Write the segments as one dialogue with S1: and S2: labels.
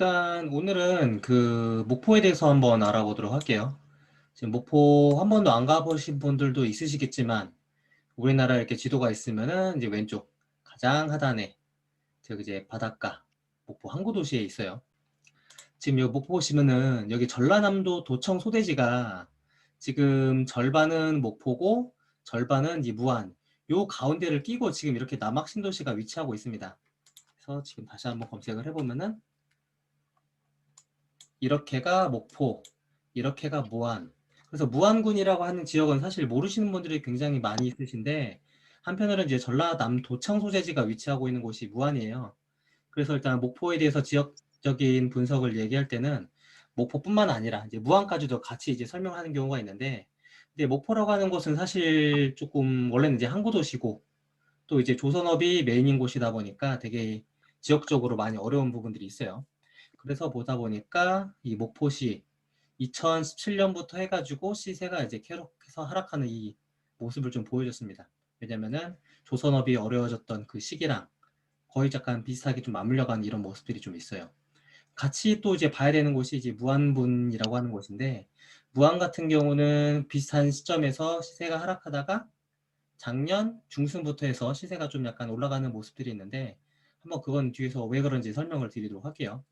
S1: 일단 오늘은 그 목포에 대해서 한번 알아보도록 할게요. 지금 목포 한 번도 안 가보신 분들도 있으시겠지만 우리나라 이렇게 지도가 있으면은 이제 왼쪽 가장 하단에 저기 이제 바닷가 목포 항구도시에 있어요. 지금 여기 목포 보시면은 여기 전라남도 도청 소대지가 지금 절반은 목포고 절반은 이 무안 요 가운데를 끼고 지금 이렇게 남학신도시가 위치하고 있습니다. 그래서 지금 다시 한번 검색을 해보면은 이렇게가 목포, 이렇게가 무안. 그래서 무안군이라고 하는 지역은 사실 모르시는 분들이 굉장히 많이 있으신데 한편으로는 이제 전라남 도청 소재지가 위치하고 있는 곳이 무안이에요. 그래서 일단 목포에 대해서 지역적인 분석을 얘기할 때는 목포뿐만 아니라 이제 무안까지도 같이 이제 설명하는 경우가 있는데, 근데 목포라고 하는 곳은 사실 조금 원래는 이제 항구 도시고 또 이제 조선업이 메인인 곳이다 보니까 되게 지역적으로 많이 어려운 부분들이 있어요. 그래서 보다 보니까 이 목포시 2017년부터 해가지고 시세가 이제 계속해서 하락하는 이 모습을 좀 보여줬습니다. 왜냐면은 조선업이 어려워졌던 그 시기랑 거의 약간 비슷하게 좀 맞물려가는 이런 모습들이 좀 있어요. 같이 또 이제 봐야 되는 곳이 이제 무안군이라고 하는 곳인데, 무안 같은 경우는 비슷한 시점에서 시세가 하락하다가 작년 중순부터 해서 시세가 좀 약간 올라가는 모습들이 있는데, 한번 그건 뒤에서 왜 그런지 설명을 드리도록 할게요.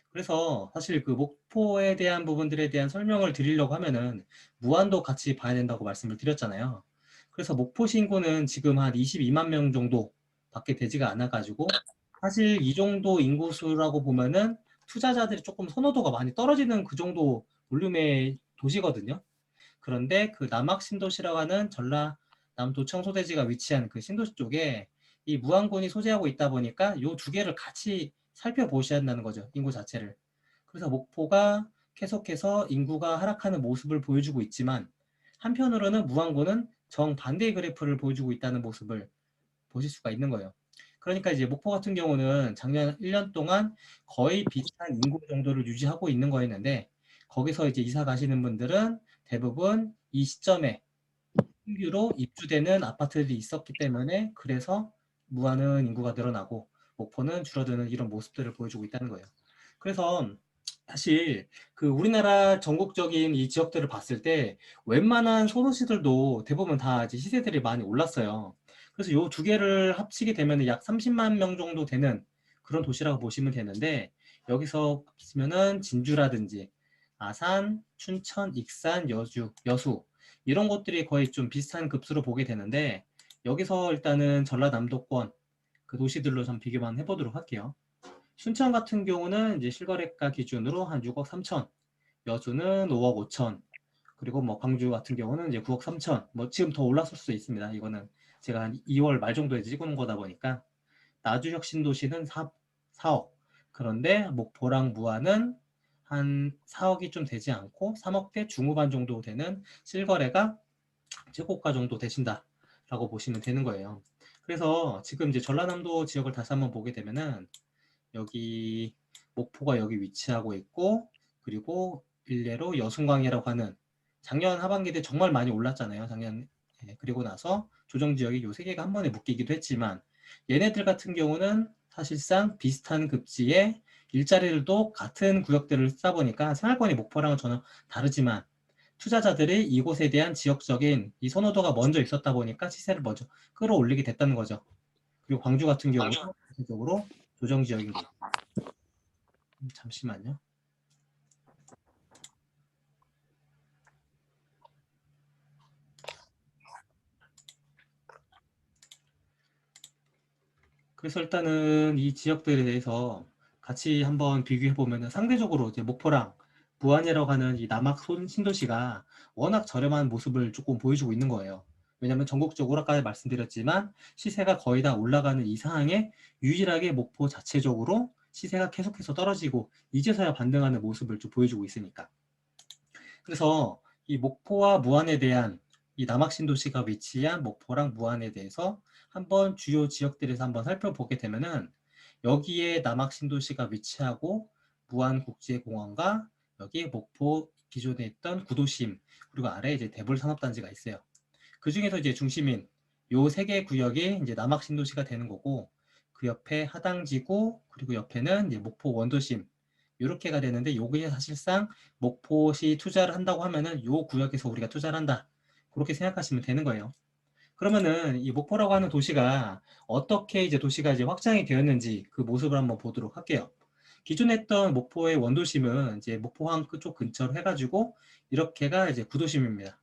S1: 그래서 사실 그 목포에 대한 부분들에 대한 설명을 드리려고 하면은 무안도 같이 봐야 된다고 말씀을 드렸잖아요. 그래서 목포시 인구는 지금 한 22만 명 정도 밖에 되지가 않아가지고 사실 이 정도 인구수라고 보면은 투자자들이 조금 선호도가 많이 떨어지는 그 정도 볼륨의 도시거든요. 그런데 그 남학 신도시라고 하는 전라남 도청 소대지가 위치한 그 신도시 쪽에 이 무안군이 소재하고 있다 보니까 요 두 개를 같이 살펴보셔야 한다는 거죠. 인구 자체를. 그래서 목포가 계속해서 인구가 하락하는 모습을 보여주고 있지만 한편으로는 무안군은 정반대의 그래프를 보여주고 있다는 모습을 보실 수가 있는 거예요. 그러니까 이제 목포 같은 경우는 작년 1년 동안 거의 비슷한 인구 정도를 유지하고 있는 거였는데 거기서 이제 이사 가시는 분들은 대부분 이 시점에 신규로 입주되는 아파트들이 있었기 때문에 그래서 무안은 인구가 늘어나고 목포는 줄어드는 이런 모습들을 보여주고 있다는 거예요. 그래서 사실 그 우리나라 전국적인 이 지역들을 봤을 때 웬만한 소도시들도 대부분 다 이제 시세들이 많이 올랐어요. 그래서 요 두 개를 합치게 되면 약 30만 명 정도 되는 그런 도시라고 보시면 되는데, 여기서 보시면은 진주라든지 아산, 춘천, 익산, 여수 이런 곳들이 거의 좀 비슷한 급수로 보게 되는데, 여기서 일단은 전라남도권 그 도시들로 좀 비교만 해보도록 할게요. 춘천 같은 경우는 이제 실거래가 기준으로 한 6억 3천, 여수는 5억 5천, 그리고 뭐 광주 같은 경우는 이제 9억 3천, 뭐 지금 더 올랐을 수도 있습니다. 이거는 제가 한 2월 말 정도에 찍은 거다 보니까. 나주혁 신도시는 4억. 그런데 목포랑 무안은 한 4억이 좀 되지 않고 3억대 중후반 정도 되는 실거래가 최고가 정도 되신다라고 보시면 되는 거예요. 그래서 지금 이제 전라남도 지역을 다시 한번 보게 되면은 여기 목포가 여기 위치하고 있고, 그리고 일례로 여순광이라고 하는 작년 하반기 때 정말 많이 올랐잖아요. 작년. 그리고 나서 조정 지역이 요 세 개가 한 번에 묶이기도 했지만 얘네들 같은 경우는 사실상 비슷한 급지에 일자리들도 같은 구역들을 쓰다 보니까 생활권이 목포랑은 전혀 다르지만 투자자들이 이곳에 대한 지역적인 이 선호도가 먼저 있었다 보니까 시세를 먼저 끌어올리게 됐다는 거죠. 그리고 광주 같은 경우는 대체적으로 조정 지역인 거고. 잠시만요. 그래서 일단은 이 지역들에 대해서 같이 한번 비교해 보면은 상대적으로 이제 목포랑 무안이라고 하는 이 남학 신도시가 워낙 저렴한 모습을 조금 보여주고 있는 거예요. 왜냐하면 전국적으로 아까 말씀드렸지만 시세가 거의 다 올라가는 이 상황에 유일하게 목포 자체적으로 시세가 계속해서 떨어지고 이제서야 반등하는 모습을 좀 보여주고 있으니까. 그래서 이 목포와 무안에 대한 이 남학신도시가 위치한 목포랑 무안에 대해서 한번 주요 지역들에서 한번 살펴보게 되면은 여기에 남학신도시가 위치하고 무안국제공원과 여기 목포 기존에 있던 구도심, 그리고 아래 이제 대불산업단지가 있어요. 그 중에서 이제 중심인 요 세 개 구역이 이제 남학신도시가 되는 거고, 그 옆에 하당지구, 그리고 옆에는 이제 목포 원도심, 이렇게가 되는데 요게 사실상 목포시 투자를 한다고 하면은 요 구역에서 우리가 투자를 한다. 그렇게 생각하시면 되는 거예요. 그러면은 이 목포라고 하는 도시가 어떻게 이제 도시가 이제 확장이 되었는지 그 모습을 한번 보도록 할게요. 기존에 했던 목포의 원도심은 이제 목포항 그쪽 근처로 해가지고 이렇게가 이제 구도심입니다.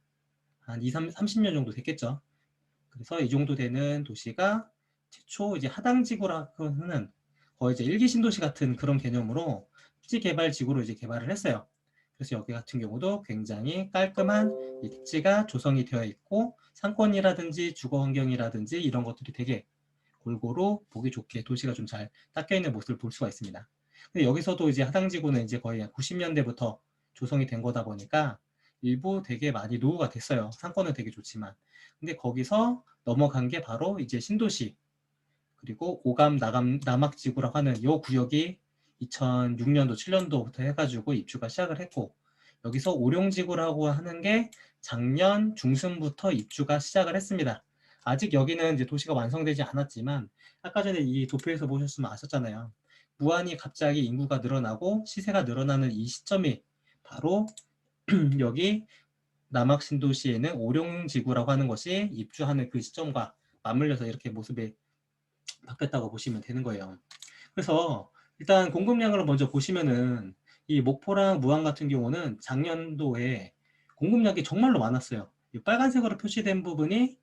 S1: 한 30년 정도 됐겠죠. 그래서 이 정도 되는 도시가 최초 이제 하당지구라고 하는 거의 이제 일기 신도시 같은 그런 개념으로 택지개발지구로 이제 개발을 했어요. 그래서 여기 같은 경우도 굉장히 깔끔한 입지가 조성이 되어 있고 상권이라든지 주거 환경이라든지 이런 것들이 되게 골고루 보기 좋게 도시가 좀 잘 닦여 있는 모습을 볼 수가 있습니다. 근데 여기서도 이제 하당지구는 이제 거의 90년대부터 조성이 된 거다 보니까 일부 되게 많이 노후가 됐어요. 상권은 되게 좋지만. 근데 거기서 넘어간 게 바로 이제 신도시 그리고 오감 나감 남악지구라고 하는 이 구역이 2006년도 7년도부터 해가지고 입주가 시작을 했고 여기서 오룡지구라고 하는 게 작년 중순부터 입주가 시작을 했습니다. 아직 여기는 이제 도시가 완성되지 않았지만 아까 전에 이 도표에서 보셨으면 아셨잖아요. 무한히 갑자기 인구가 늘어나고 시세가 늘어나는 이 시점이 바로 여기 남악신도시에는 오룡지구라고 하는 것이 입주하는 그 시점과 맞물려서 이렇게 모습이 바뀌었다고 보시면 되는 거예요. 그래서 일단 공급량을 먼저 보시면은 이 목포랑 무안 같은 경우는 작년도에 공급량이 정말로 많았어요. 이 빨간색으로 표시된 부분이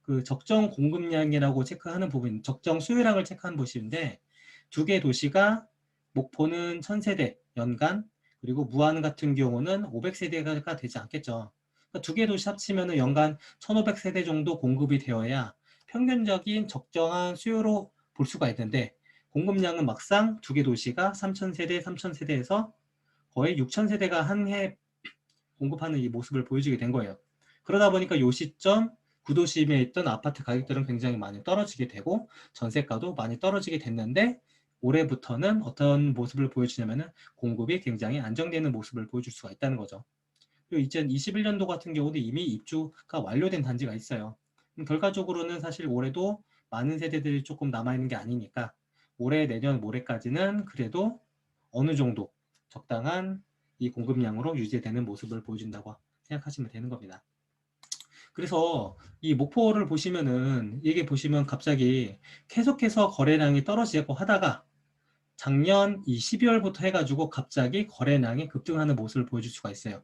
S1: 그 적정 공급량이라고 체크하는 부분, 적정 수요량을 체크하는 곳인데 두 개 도시가 목포는 1000세대 연간 그리고 무안 같은 경우는 500세대가 되지 않겠죠. 그러니까 두 개 도시 합치면 연간 1500세대 정도 공급이 되어야 평균적인 적정한 수요로 볼 수가 있는데 공급량은 막상 두 개 도시가 3000세대, 3000세대에서 거의 6000세대가 한 해 공급하는 이 모습을 보여주게 된 거예요. 그러다 보니까 이 시점 구도심에 있던 아파트 가격들은 굉장히 많이 떨어지게 되고 전세가도 많이 떨어지게 됐는데 올해부터는 어떤 모습을 보여주냐면은 공급이 굉장히 안정되는 모습을 보여줄 수가 있다는 거죠. 그리고 2021년도 같은 경우도 이미 입주가 완료된 단지가 있어요. 결과적으로는 사실 올해도 많은 세대들이 조금 남아있는 게 아니니까 올해, 내년, 모레까지는 그래도 어느 정도 적당한 이 공급량으로 유지되는 모습을 보여준다고 생각하시면 되는 겁니다. 그래서 이 목포를 보시면은 이게 보시면 갑자기 계속해서 거래량이 떨어지고 하다가 작년 이 12월부터 해가지고 갑자기 거래량이 급등하는 모습을 보여줄 수가 있어요.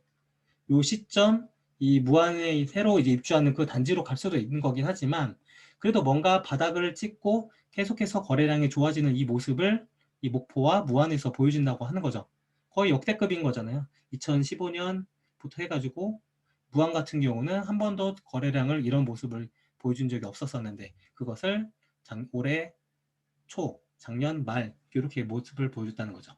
S1: 요 시점 이 무안에 새로 이제 입주하는 그 단지로 갈 수도 있는 거긴 하지만 그래도 뭔가 바닥을 찍고 계속해서 거래량이 좋아지는 이 모습을 이 목포와 무안에서 보여준다고 하는 거죠. 거의 역대급인 거잖아요. 2015년부터 해가지고 무안 같은 경우는 한 번도 거래량을 이런 모습을 보여준 적이 없었었는데 그것을 올해 초, 작년 말 이렇게 모습을 보여줬다는 거죠.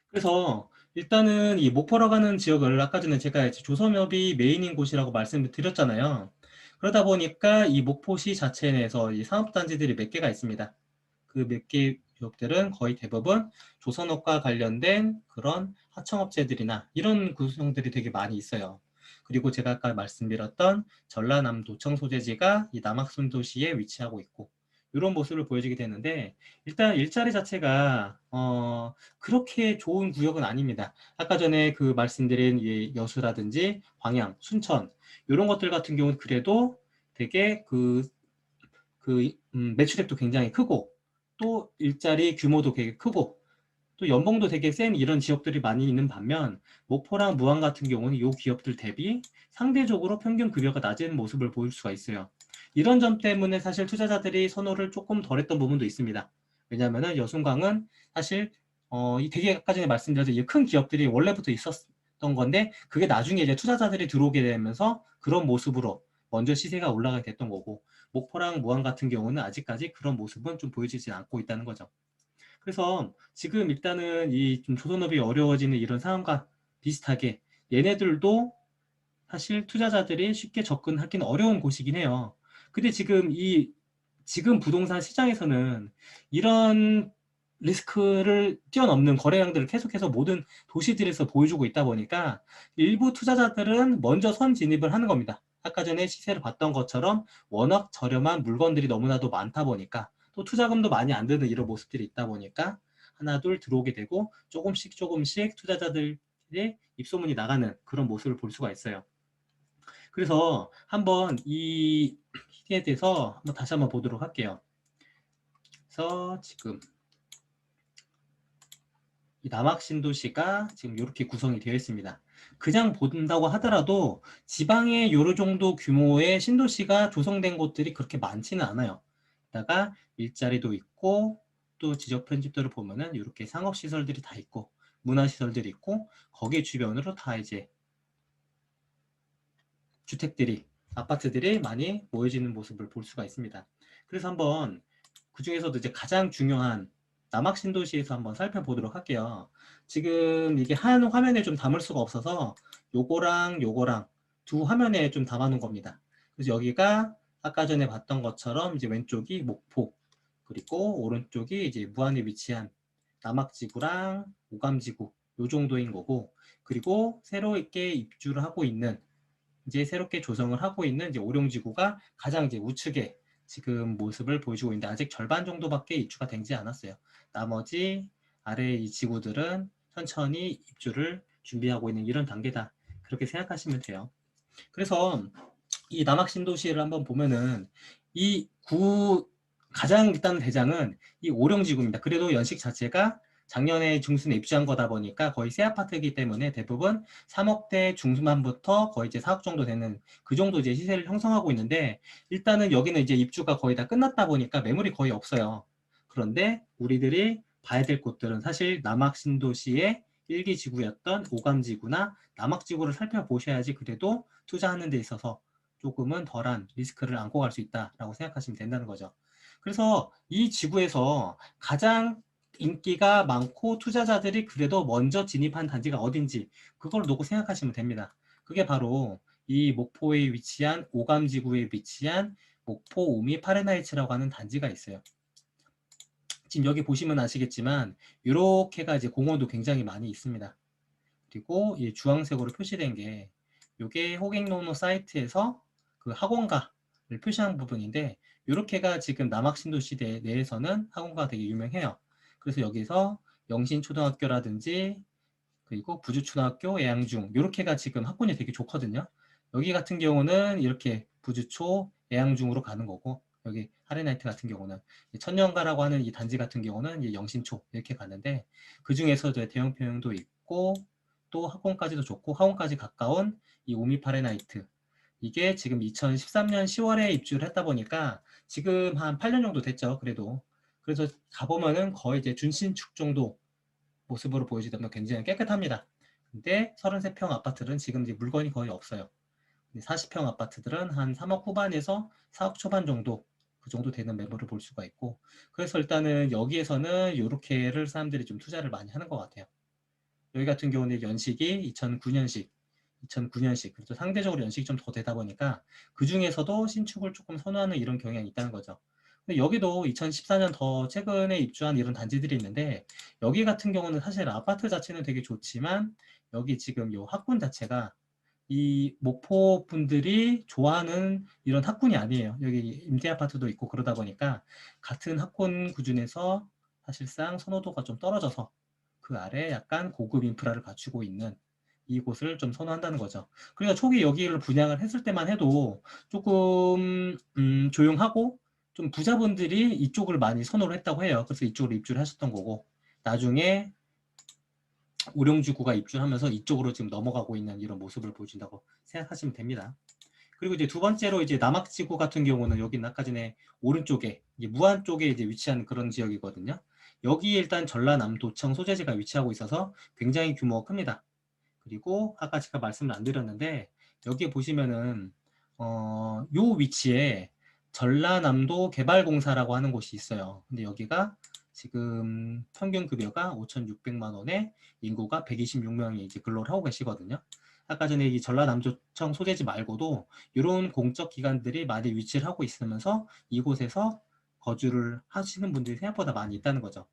S1: 그래서 일단은 이 목포라고 하는 지역을 아까 전에 제가 이제 조선업이 메인인 곳이라고 말씀을 드렸잖아요. 그러다 보니까 이 목포시 자체 내에서 이 산업단지들이 몇 개가 있습니다. 그 몇 개 기업들은 거의 대부분 조선업과 관련된 그런 하청업체들이나 이런 구성들이 되게 많이 있어요. 그리고 제가 아까 말씀드렸던 전라남도청 소재지가 이 남학순도시에 위치하고 있고 이런 모습을 보여주게 되는데 일단 일자리 자체가 그렇게 좋은 구역은 아닙니다. 아까 전에 그 말씀드린 이 여수라든지 광양, 순천 이런 것들 같은 경우는 그래도 되게 매출액도 굉장히 크고 또 일자리 규모도 되게 크고 또 연봉도 되게 센 이런 지역들이 많이 있는 반면 목포랑 무안 같은 경우는 이 기업들 대비 상대적으로 평균 급여가 낮은 모습을 보일 수가 있어요. 이런 점 때문에 사실 투자자들이 선호를 조금 덜했던 부분도 있습니다. 왜냐하면 여순광은 사실 이 되게 아까 전에 말씀드렸던 이 큰 기업들이 원래부터 있었던 건데 그게 나중에 이제 투자자들이 들어오게 되면서 그런 모습으로 먼저 시세가 올라가게 됐던 거고 목포랑 무안 같은 경우는 아직까지 그런 모습은 좀 보여지지 않고 있다는 거죠. 그래서 지금 일단은 이 좀 조선업이 어려워지는 이런 상황과 비슷하게 얘네들도 사실 투자자들이 쉽게 접근하기는 어려운 곳이긴 해요. 근데 지금 부동산 시장에서는 이런 리스크를 뛰어넘는 거래량들을 계속해서 모든 도시들에서 보여주고 있다 보니까 일부 투자자들은 먼저 선진입을 하는 겁니다. 아까 전에 시세를 봤던 것처럼 워낙 저렴한 물건들이 너무나도 많다 보니까 또 투자금도 많이 안 드는 이런 모습들이 있다 보니까 하나 둘 들어오게 되고 조금씩 조금씩 투자자들의 입소문이 나가는 그런 모습을 볼 수가 있어요. 그래서 한번 이에 대해서 한번 다시 한번 보도록 할게요. 그래서 지금 이 남학 신도시가 지금 이렇게 구성이 되어 있습니다. 그냥 본다고 하더라도 지방에 요런 정도 규모의 신도시가 조성된 곳들이 그렇게 많지는 않아요. 게다가 일자리도 있고 또 지적 편집도를 보면은 이렇게 상업시설들이 다 있고 문화시설들이 있고 거기에 주변으로 다 이제 주택들이 아파트들이 많이 모여지는 모습을 볼 수가 있습니다. 그래서 한번 그 중에서도 이제 가장 중요한 남학 신도시에서 한번 살펴보도록 할게요. 지금 이게 한 화면에 좀 담을 수가 없어서 요거랑 요거랑 두 화면에 좀 담아 놓은 겁니다. 그래서 여기가 아까 전에 봤던 것처럼 이제 왼쪽이 목포, 그리고 오른쪽이 이제 무안에 위치한 남학지구랑 오감지구 요 정도인 거고, 그리고 새롭게 입주를 하고 있는 이제 새롭게 조성을 하고 있는 이제 오룡지구가 가장 이제 우측에 지금 모습을 보여주고 있는데 아직 절반 정도밖에 입주가 되지 않았어요. 나머지 아래 이 지구들은 천천히 입주를 준비하고 있는 이런 단계다. 그렇게 생각하시면 돼요. 그래서 이 남학 신도시를 한번 보면은 이 구 가장 일단 대장은 이 오룡지구입니다. 그래도 연식 자체가 작년에 중순에 입주한 거다 보니까 거의 새 아파트이기 때문에 대부분 3억대 중후반부터 거의 이제 4억 정도 되는 그 정도 이제 시세를 형성하고 있는데, 일단은 여기는 이제 입주가 거의 다 끝났다 보니까 매물이 거의 없어요. 그런데 우리들이 봐야 될 곳들은 사실 남학 신도시의 1기 지구였던 오감지구나 남학지구를 살펴보셔야지 그래도 투자하는 데 있어서 조금은 덜한 리스크를 안고 갈 수 있다라고 생각하시면 된다는 거죠. 그래서 이 지구에서 가장 인기가 많고 투자자들이 그래도 먼저 진입한 단지가 어딘지 그걸 놓고 생각하시면 됩니다. 그게 바로 이 목포에 위치한 오감지구에 위치한 목포 오미 파레나이츠라고 하는 단지가 있어요. 지금 여기 보시면 아시겠지만 이렇게가 이제 공원도 굉장히 많이 있습니다. 그리고 이 주황색으로 표시된 게 이게 호갱노노 사이트에서 그 학원가를 표시한 부분인데, 이렇게가 지금 남학신도시 내에서는 학원가가 되게 유명해요. 그래서 여기서 영신초등학교라든지 그리고 부주초등학교, 애양중 이렇게가 지금 학군이 되게 좋거든요. 여기 같은 경우는 이렇게 부주초, 애양중으로 가는 거고, 여기 하레나이트 같은 경우는 천년가라고 하는 이 단지 같은 경우는 이제 영신초 이렇게 가는데, 그 중에서도 대형평형도 있고 또 학원까지도 좋고 학원까지 가까운 이 오미 파레나이트, 이게 지금 2013년 10월에 입주를 했다 보니까 지금 한 8년 정도 됐죠. 그래서 가보면은 거의 이제 준신축 정도 모습으로 보여지다면 굉장히 깨끗합니다. 근데 33평 아파트는 지금 이제 물건이 거의 없어요. 40평 아파트들은 한 3억 후반에서 4억 초반 정도, 그 정도 되는 매물을 볼 수가 있고, 그래서 일단은 여기에서는 이렇게를 사람들이 좀 투자를 많이 하는 것 같아요. 여기 같은 경우는 연식이 2009년식, 그래서 상대적으로 연식이 좀 더 되다 보니까 그 중에서도 신축을 조금 선호하는 이런 경향이 있다는 거죠. 근데 여기도 2014년 더 최근에 입주한 이런 단지들이 있는데, 여기 같은 경우는 사실 아파트 자체는 되게 좋지만 여기 지금 이 학군 자체가 이 목포 분들이 좋아하는 이런 학군이 아니에요. 여기 임대 아파트도 있고 그러다 보니까 같은 학군 구준에서 사실상 선호도가 좀 떨어져서 그 아래 약간 고급 인프라를 갖추고 있는 이곳을 좀 선호한다는 거죠. 그러니까 초기 여기를 분양을 했을 때만 해도 조금 조용하고 좀 부자분들이 이쪽을 많이 선호를 했다고 해요. 그래서 이쪽으로 입주를 하셨던 거고, 나중에 오룡지구가 입주하면서 이쪽으로 지금 넘어가고 있는 이런 모습을 보여준다고 생각하시면 됩니다. 그리고 이제 두 번째로 이제 남학지구 같은 경우는 여기는 아까 전에 오른쪽에 이제 무안 쪽에 이제 위치한 그런 지역이거든요. 여기에 일단 전라남도청 소재지가 위치하고 있어서 굉장히 규모가 큽니다. 그리고 아까 제가 말씀을 안 드렸는데 여기에 보시면은 요 위치에 전라남도 개발공사라고 하는 곳이 있어요. 근데 여기가 지금 평균 급여가 5,600만 원에 인구가 126명이 이제 근로를 하고 계시거든요. 아까 전에 이 전라남도청 소재지 말고도 이런 공적 기관들이 많이 위치를 하고 있으면서 이곳에서 거주를 하시는 분들이 생각보다 많이 있다는 거죠.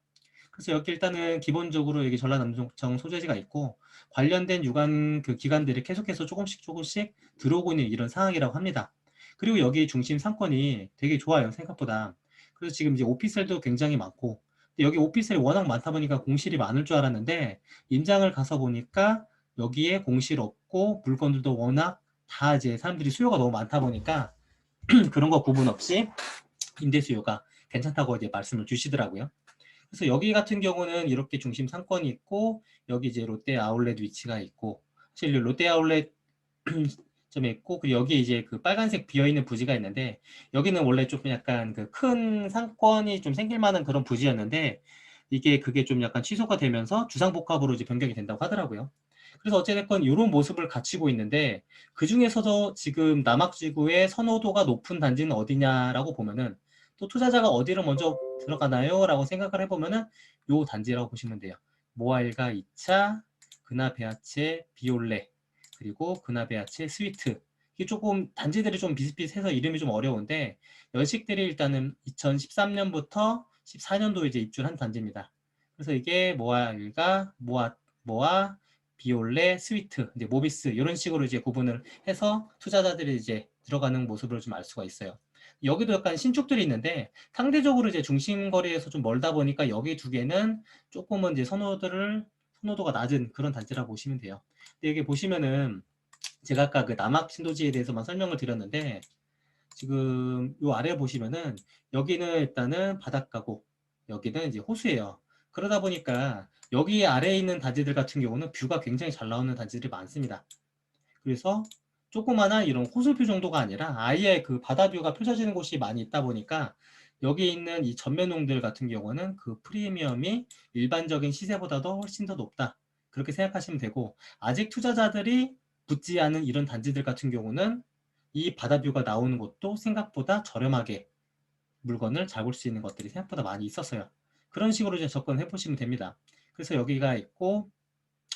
S1: 그래서 여기 일단은 기본적으로 여기 전라남도청 소재지가 있고 관련된 유관 그 기관들이 계속해서 조금씩 들어오고 있는 이런 상황이라고 합니다. 그리고 여기 중심 상권이 되게 좋아요, 생각보다. 그래서 지금 이제 오피스텔도 굉장히 많고 근데 여기 오피스텔이 워낙 많다 보니까 공실이 많을 줄 알았는데 임장을 가서 보니까 여기에 공실 없고 물건들도 워낙 다 이제 사람들이 수요가 너무 많다 보니까 그런 거 구분 없이 임대 수요가 괜찮다고 이제 말씀을 주시더라고요. 그래서 여기 같은 경우는 이렇게 중심 상권이 있고 여기 이제 롯데 아울렛 위치가 있고 사실 롯데 아울렛 점에 있고 그리고 여기 이제 그 빨간색 비어있는 부지가 있는데 여기는 원래 좀 약간 그 큰 상권이 좀 생길 만한 그런 부지였는데 이게 그게 좀 약간 취소가 되면서 주상복합으로 이제 변경이 된다고 하더라고요. 그래서 어찌됐건 이런 모습을 갖추고 있는데 그 중에서도 지금 남학지구의 선호도가 높은 단지는 어디냐라고 보면은 또 투자자가 어디를 먼저 들어가나요? 라고 생각을 해보면은 요 단지라고 보시면 돼요. 모아일가 2차, 그나베아체, 비올레 그리고 그나베아체 스위트 이게 조금 단지들이 좀 비슷비슷해서 이름이 좀 어려운데 연식들이 일단은 2013년부터 14년도에 이제 입주한 단지입니다. 그래서 이게 모아일가, 모아, 비올레, 스위트, 이제 모비스 이런 식으로 이제 구분을 해서 투자자들이 이제 들어가는 모습을 좀 알 수가 있어요. 여기도 약간 신축들이 있는데 상대적으로 이제 중심 거리에서 좀 멀다 보니까 여기 두 개는 조금은 이제 선호도가 낮은 그런 단지라고 보시면 돼요. 근데 여기 보시면은 제가 아까 그 남학 신도시에 대해서만 설명을 드렸는데 지금 요 아래 보시면은 여기는 일단은 바닷가고 여기는 이제 호수예요. 그러다 보니까 여기 아래에 있는 단지들 같은 경우는 뷰가 굉장히 잘 나오는 단지들이 많습니다. 그래서 조그마한 이런 호수뷰 정도가 아니라 아예 그 바다뷰가 펼쳐지는 곳이 많이 있다 보니까 여기 있는 이 전매농들 같은 경우는 그 프리미엄이 일반적인 시세보다도 훨씬 더 높다. 그렇게 생각하시면 되고 아직 투자자들이 붙지 않은 이런 단지들 같은 경우는 이 바다뷰가 나오는 곳도 생각보다 저렴하게 물건을 잘 볼 수 있는 것들이 생각보다 많이 있었어요. 그런 식으로 이제 접근해 보시면 됩니다. 그래서 여기가 있고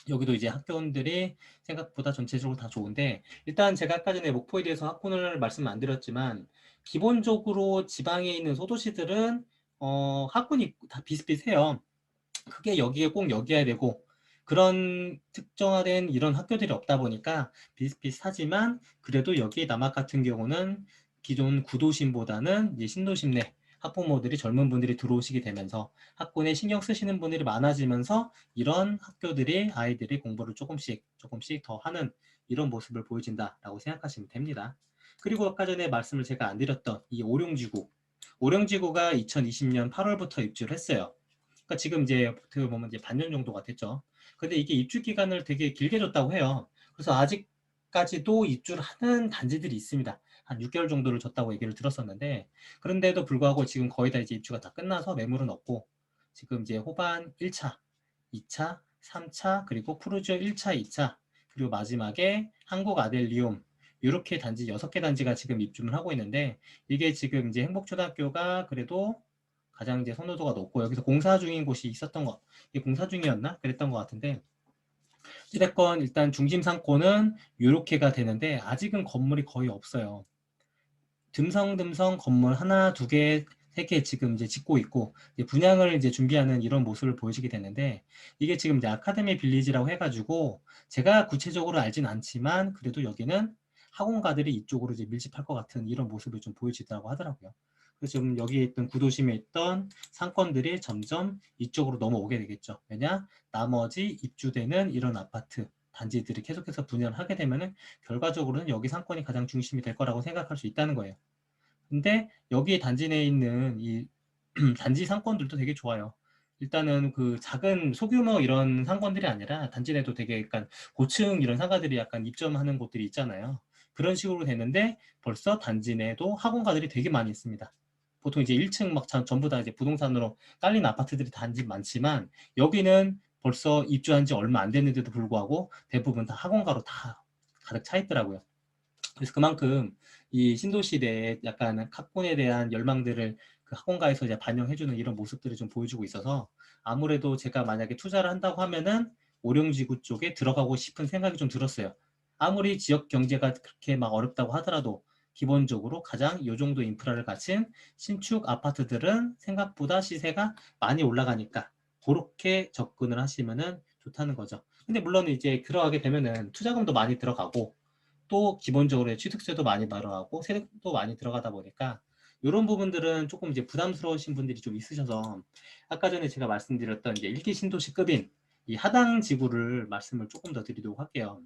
S1: 여기도 이제 학교원들이 생각보다 전체적으로 다 좋은데 일단 제가 아까 전에 목포에 대해서 학군을 말씀 안 드렸지만 기본적으로 지방에 있는 소도시들은 학군이 다 비슷비슷해요. 크게 여기에 꼭 여기야 되고 그런 특정화된 이런 학교들이 없다 보니까 비슷비슷하지만 그래도 여기 남학 같은 경우는 기존 구도심보다는 이제 신도심 내 학부모들이 젊은 분들이 들어오시게 되면서 학군에 신경 쓰시는 분들이 많아지면서 이런 학교들이 아이들이 공부를 조금씩 더 하는 이런 모습을 보여준다라고 생각하시면 됩니다. 그리고 아까 전에 말씀을 제가 안 드렸던 이 오령지구가 2020년 8월부터 입주를 했어요. 그러니까 지금 이제 어떻게 보면 이제 반년 정도가 됐죠. 근데 이게 입주 기간을 되게 길게 줬다고 해요. 그래서 아직까지도 입주를 하는 단지들이 있습니다. 한 6개월 정도를 줬다고 얘기를 들었었는데 그런데도 불구하고 지금 거의 다 이제 입주가 다 끝나서 매물은 없고 지금 이제 호반 1차, 2차, 3차 그리고 푸르지오 1차, 2차 그리고 마지막에 한국 아델리움 이렇게 단지 6개 단지가 지금 입주를 하고 있는데 이게 지금 이제 행복초등학교가 그래도 가장 이제 선호도가 높고 여기서 공사 중인 곳이 있었던 거 이게 공사 중이었나? 그랬던 것 같은데 어찌됐건 일단 중심 상권은 이렇게가 되는데 아직은 건물이 거의 없어요. 듬성듬성 건물 하나, 두 개, 세 개 지금 이제 짓고 있고 이제 분양을 이제 준비하는 이런 모습을 보여주게 되는데 이게 지금 이제 아카데미 빌리지라고 해가지고 제가 구체적으로 알진 않지만 그래도 여기는 학원가들이 이쪽으로 이제 밀집할 것 같은 이런 모습을 좀 보여지더라고 하더라고요. 그래서 지금 여기에 있던 구도심에 있던 상권들이 점점 이쪽으로 넘어오게 되겠죠. 왜냐? 나머지 입주되는 이런 아파트 단지들이 계속해서 분양을 하게 되면은 결과적으로는 여기 상권이 가장 중심이 될 거라고 생각할 수 있다는 거예요. 근데 여기 단지 내에 있는 이 단지 상권들도 되게 좋아요. 일단은 그 작은 소규모 이런 상권들이 아니라 단지 내도 되게 약간 고층 이런 상가들이 약간 입점하는 곳들이 있잖아요. 그런 식으로 되는데 벌써 단지 내에도 학원가들이 되게 많이 있습니다. 보통 이제 1층 막 전부 다 이제 부동산으로 깔린 아파트들이 단지 많지만 여기는 벌써 입주한 지 얼마 안 됐는데도 불구하고 대부분 다 학원가로 다 가득 차 있더라고요. 그래서 그만큼 이 신도시대의 약간 학군에 대한 열망들을 그 학원가에서 이제 반영해주는 이런 모습들을 좀 보여주고 있어서 아무래도 제가 만약에 투자를 한다고 하면은 오령지구 쪽에 들어가고 싶은 생각이 좀 들었어요. 아무리 지역 경제가 그렇게 막 어렵다고 하더라도 기본적으로 가장 요 정도 인프라를 갖춘 신축 아파트들은 생각보다 시세가 많이 올라가니까 그렇게 접근을 하시면은 좋다는 거죠. 근데 물론 이제 들어가게 되면은 투자금도 많이 들어가고 또 기본적으로 취득세도 많이 발생하고 세금도 많이 들어가다 보니까 이런 부분들은 조금 이제 부담스러우신 분들이 좀 있으셔서 아까 전에 제가 말씀드렸던 이제 1기 신도시급인 이 하당 지구를 말씀을 조금 더 드리도록 할게요.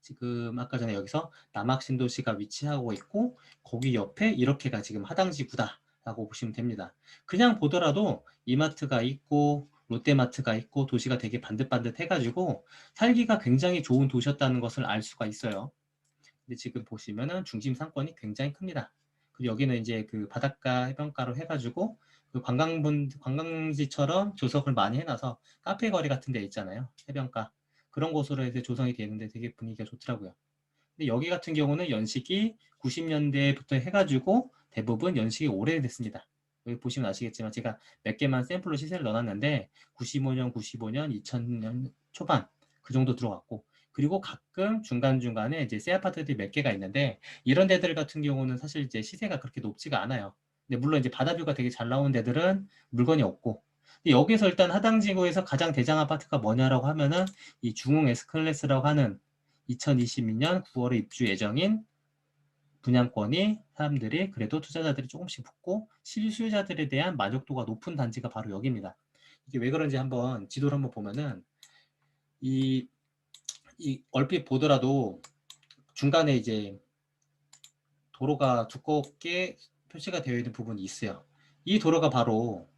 S1: 지금 아까 전에 여기서 남학 신도시가 위치하고 있고 거기 옆에 이렇게가 지금 하당 지구다 라고 보시면 됩니다. 그냥 보더라도 이마트가 있고 롯데마트가 있고 도시가 되게 반듯반듯 해가지고 살기가 굉장히 좋은 도시였다는 것을 알 수가 있어요. 근데 지금 보시면은 중심 상권이 굉장히 큽니다. 그리고 여기는 이제 그 바닷가 해변가로 해가지고 그 관광지처럼 조성을 많이 해놔서 카페 거리 같은 데 있잖아요. 해변가. 그런 곳으로 해서 조성이 되는데 되게 분위기가 좋더라고요. 근데 여기 같은 경우는 연식이 90년대부터 해가지고 대부분 연식이 오래됐습니다. 여기 보시면 아시겠지만 제가 몇 개만 샘플로 시세를 넣어놨는데 95년, 2000년 초반 그 정도 들어갔고 그리고 가끔 중간중간에 이제 새 아파트들이 몇 개가 있는데 이런 데들 같은 경우는 사실 이제 시세가 그렇게 높지가 않아요. 근데 물론 이제 바다뷰가 되게 잘 나오는 데들은 물건이 없고 근데 여기서 일단 하당지구에서 가장 대장 아파트가 뭐냐라고 하면은 이 중흥 S클래스라고 하는 2022년 9월에 입주 예정인 분양권이 사람들이 그래도 투자자들이 조금씩 붙고 실수요자들에 대한 만족도가 높은 단지가 바로 여기입니다. 이게 왜 그런지 한번 지도를 한번 보면은 이 얼핏 보더라도 중간에 이제 도로가 두껍게 표시가 되어 있는 부분이 있어요. 이 도로가 바로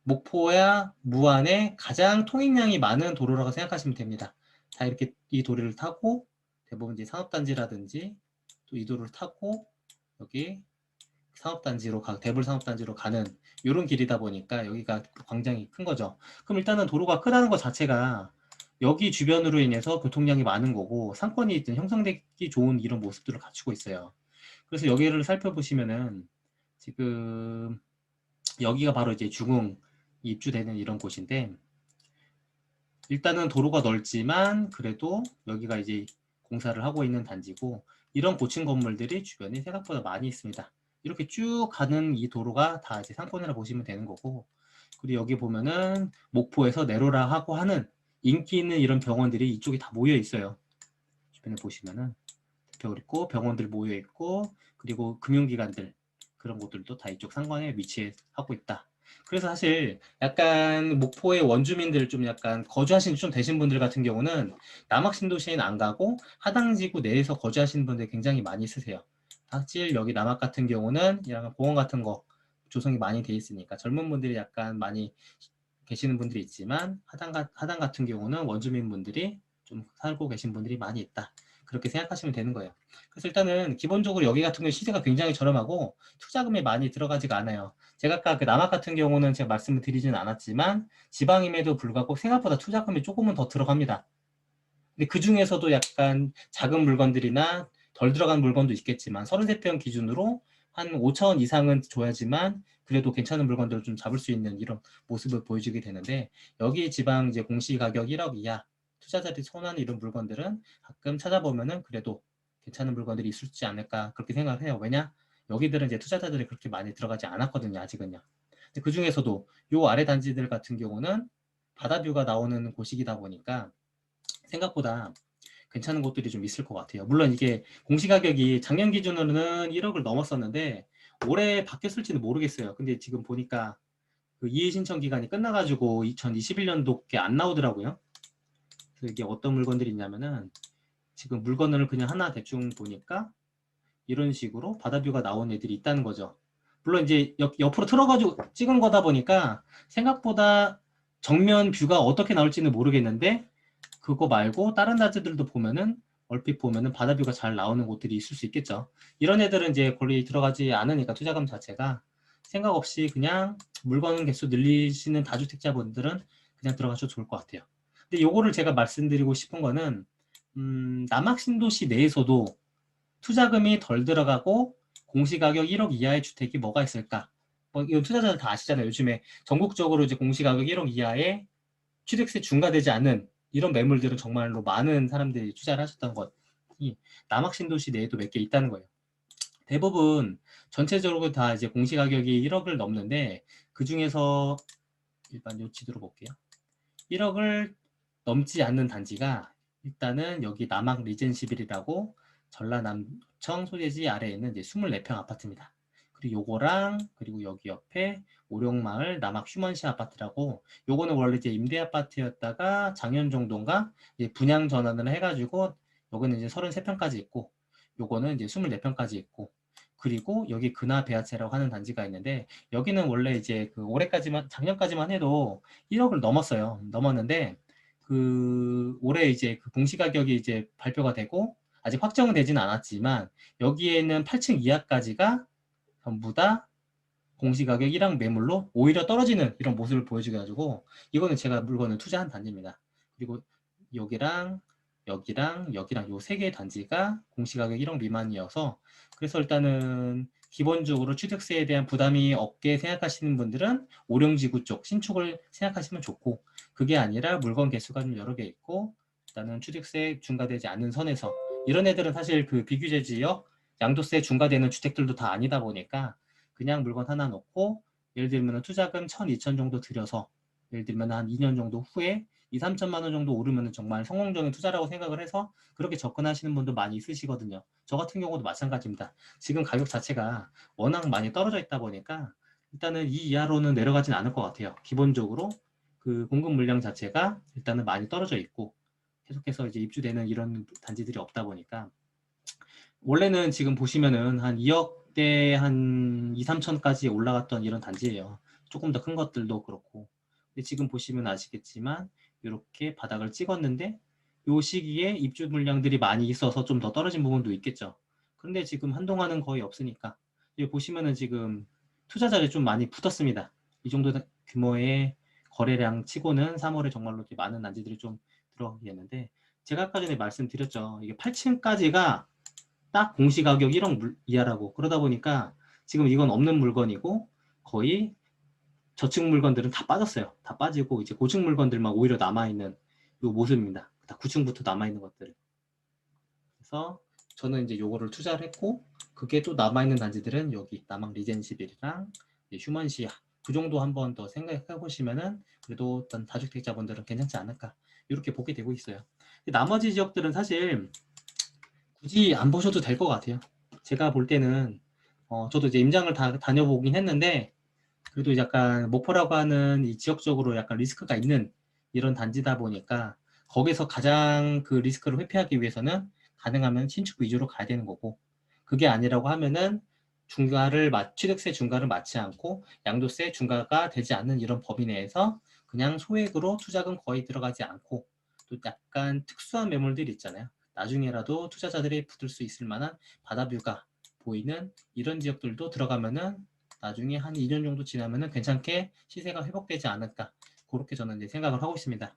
S1: 목포야 무안에 가장 통행량이 많은 도로라고 생각하시면 됩니다. 다 이렇게 이 도로를 타고 대부분 이제 산업단지라든지 또 이 도로를 타고 여기 산업단지로 대불 산업단지로 가는 이런 길이다 보니까 여기가 광장이 큰 거죠. 그럼 일단은 도로가 크다는 것 자체가 여기 주변으로 인해서 교통량이 많은 거고 상권이 형성되기 좋은 이런 모습들을 갖추고 있어요. 그래서 여기를 살펴보시면은 지금 여기가 바로 이제 중흥 입주되는 이런 곳인데 일단은 도로가 넓지만 그래도 여기가 이제 공사를 하고 있는 단지고 이런 고층 건물들이 주변에 생각보다 많이 있습니다. 이렇게 쭉 가는 이 도로가 다 이제 상권이라 보시면 되는 거고 그리고 여기 보면은 목포에서 내로라 하고 하는 인기 있는 이런 병원들이 이쪽에 다 모여 있어요. 주변에 보시면은 대표 있고 병원들 모여 있고 그리고 금융기관들 그런 곳들도 다 이쪽 상권에 위치하고 있다. 그래서 사실 약간 목포의 원주민들 좀 약간 거주하신 좀 되신 분들 같은 경우는 남학 신도시에는 안 가고 하당지구 내에서 거주하시는 분들 굉장히 많이 있으세요. 사실 여기 남학 같은 경우는 약간 공원 같은 거 조성이 많이 돼 있으니까 젊은 분들이 약간 많이 계시는 분들이 있지만 하당 같은 경우는 원주민 분들이 좀 살고 계신 분들이 많이 있다. 그렇게 생각하시면 되는 거예요. 그래서 일단은 기본적으로 여기 같은 경우 시세가 굉장히 저렴하고 투자금이 많이 들어가지가 않아요. 제가 아까 그 남학 같은 경우는 제가 말씀을 드리지는 않았지만 지방임에도 불구하고 생각보다 투자금이 조금은 더 들어갑니다. 근데 그 중에서도 약간 작은 물건들이나 덜 들어간 물건도 있겠지만 33평 기준으로 한 5천 이상은 줘야지만 그래도 괜찮은 물건들을 좀 잡을 수 있는 이런 모습을 보여주게 되는데 여기 지방 이제 공시 가격 1억 이하 투자자들이 선호하는 이런 물건들은 가끔 찾아보면은 그래도 괜찮은 물건들이 있을지 않을까 그렇게 생각을 해요. 왜냐? 여기들은 이제 투자자들이 그렇게 많이 들어가지 않았거든요, 아직은요. 근데 그 중에서도 요 아래 단지들 같은 경우는 바다뷰가 나오는 곳이다 보니까 생각보다 괜찮은 곳들이 좀 있을 것 같아요. 물론 이게 공시가격이 작년 기준으로는 1억을 넘었었는데 올해 바뀌었을지는 모르겠어요. 근데 지금 보니까 그 이해 신청 기간이 끝나가지고 2021년도께 안 나오더라고요. 그래서 이게 어떤 물건들이 있냐면은 지금 물건을 그냥 하나 대충 보니까 이런 식으로 바다뷰가 나온 애들이 있다는 거죠. 물론 이제 옆으로 틀어가지고 찍은 거다 보니까 생각보다 정면 뷰가 어떻게 나올지는 모르겠는데 그거 말고 다른 단지들도 보면은 얼핏 보면은 바다뷰가 잘 나오는 곳들이 있을 수 있겠죠. 이런 애들은 이제 거의 들어가지 않으니까 투자금 자체가 생각 없이 그냥 물건 개수 늘리시는 다주택자분들은 그냥 들어가셔도 좋을 것 같아요. 근데 요거를 제가 말씀드리고 싶은 거는 남학 신도시 내에서도 투자금이 덜 들어가고 공시가격 1억 이하의 주택이 뭐가 있을까? 뭐 이건 투자자들 다 아시잖아요. 요즘에 전국적으로 이제 공시가격 1억 이하의 취득세 중과되지 않는 이런 매물들은 정말로 많은 사람들이 투자를 하셨던 것이 남학 신도시 내에도 몇 개 있다는 거예요. 대부분 전체적으로 다 이제 공시가격이 1억을 넘는데 그 중에서 일반 요 지도로 볼게요. 1억을 넘지 않는 단지가 일단은 여기 남학 리젠시빌이라고 전라남청 소재지 아래에 있는 이제 24평 아파트입니다. 그리고 요거랑 그리고 여기 옆에 오룡마을 남학 휴먼시 아파트라고, 요거는 원래 이제 임대 아파트였다가 작년 정도인가 이제 분양 전환을 해가지고 요거는 이제 33평까지 있고, 요거는 이제 24평까지 있고, 그리고 여기 근하베아체라고 하는 단지가 있는데, 여기는 원래 이제 그 올해까지만, 작년까지만 해도 1억을 넘었어요. 넘었는데 그 올해 이제 그 공시가격이 이제 발표가 되고 아직 확정은 되진 않았지만, 여기에는 8층 이하까지가 전부 다 공시가격 1억 매물로 오히려 떨어지는 이런 모습을 보여주게 가지고, 이거는 제가 물건을 투자한 단지입니다. 그리고 여기랑 여기랑 여기랑 요 세 개의 단지가 공시가격 1억 미만이어서, 그래서 일단은 기본적으로 취득세에 대한 부담이 없게 생각하시는 분들은 오령지구 쪽 신축을 생각하시면 좋고, 그게 아니라 물건 개수가 좀 여러 개 있고 일단은 취득세 중과되지 않는 선에서, 이런 애들은 사실 그 비규제 지역 양도세 중과되는 주택들도 다 아니다 보니까 그냥 물건 하나 놓고, 예를 들면 투자금 1,000, 2,000 정도 들여서 예를 들면 한 2년 정도 후에 2, 3천만 원 정도 오르면 정말 성공적인 투자라고 생각을 해서 그렇게 접근하시는 분도 많이 있으시거든요. 저 같은 경우도 마찬가지입니다. 지금 가격 자체가 워낙 많이 떨어져 있다 보니까 일단은 이 이하로는 내려가진 않을 것 같아요. 기본적으로 그 공급 물량 자체가 일단은 많이 떨어져 있고 계속해서 이제 입주되는 이런 단지들이 없다 보니까, 원래는 지금 보시면은 한 2억대 한 2, 3천까지 올라갔던 이런 단지예요. 조금 더 큰 것들도 그렇고. 근데 지금 보시면 아시겠지만 이렇게 바닥을 찍었는데, 요 시기에 입주 물량들이 많이 있어서 좀 더 떨어진 부분도 있겠죠. 그런데 지금 한동안은 거의 없으니까, 여기 보시면은 지금 투자자들이 좀 많이 붙었습니다. 이 정도 규모의 거래량 치고는 3월에 정말로 많은 단지들이 좀 들어가겠는데, 제가 아까 전에 말씀드렸죠. 이게 8층까지가 딱 공시가격 1억 이하라고. 그러다 보니까 지금 이건 없는 물건이고, 거의 저층 물건들은 다 빠졌어요. 다 빠지고 이제 고층 물건들만 오히려 남아있는 이 모습입니다. 다 9층부터 남아있는 것들. 그래서 저는 이제 요거를 투자를 했고, 그게 또 남아있는 단지들은 여기 남학 리젠시빌이랑 휴먼시아, 그 정도 한번 더 생각해 보시면은 그래도 어떤 다주택자분들은 괜찮지 않을까, 이렇게 보게 되고 있어요. 나머지 지역들은 사실 굳이 안 보셔도 될 것 같아요. 제가 볼 때는 저도 이제 임장을 다 다녀보긴 했는데, 그래도 약간 목포라고 하는 이 지역적으로 약간 리스크가 있는 이런 단지다 보니까 거기서 가장 그 리스크를 회피하기 위해서는 가능하면 신축 위주로 가야 되는 거고, 그게 아니라고 하면은 취득세 중과를 맞지 않고 양도세 중과가 되지 않는 이런 범위 내에서 그냥 소액으로 투자금 거의 들어가지 않고, 또 약간 특수한 매물들이 있잖아요. 나중에라도 투자자들이 붙을 수 있을 만한 바다뷰가 보이는 이런 지역들도 들어가면은 나중에 한 2년 정도 지나면은 괜찮게 시세가 회복되지 않을까, 그렇게 저는 이제 생각을 하고 있습니다.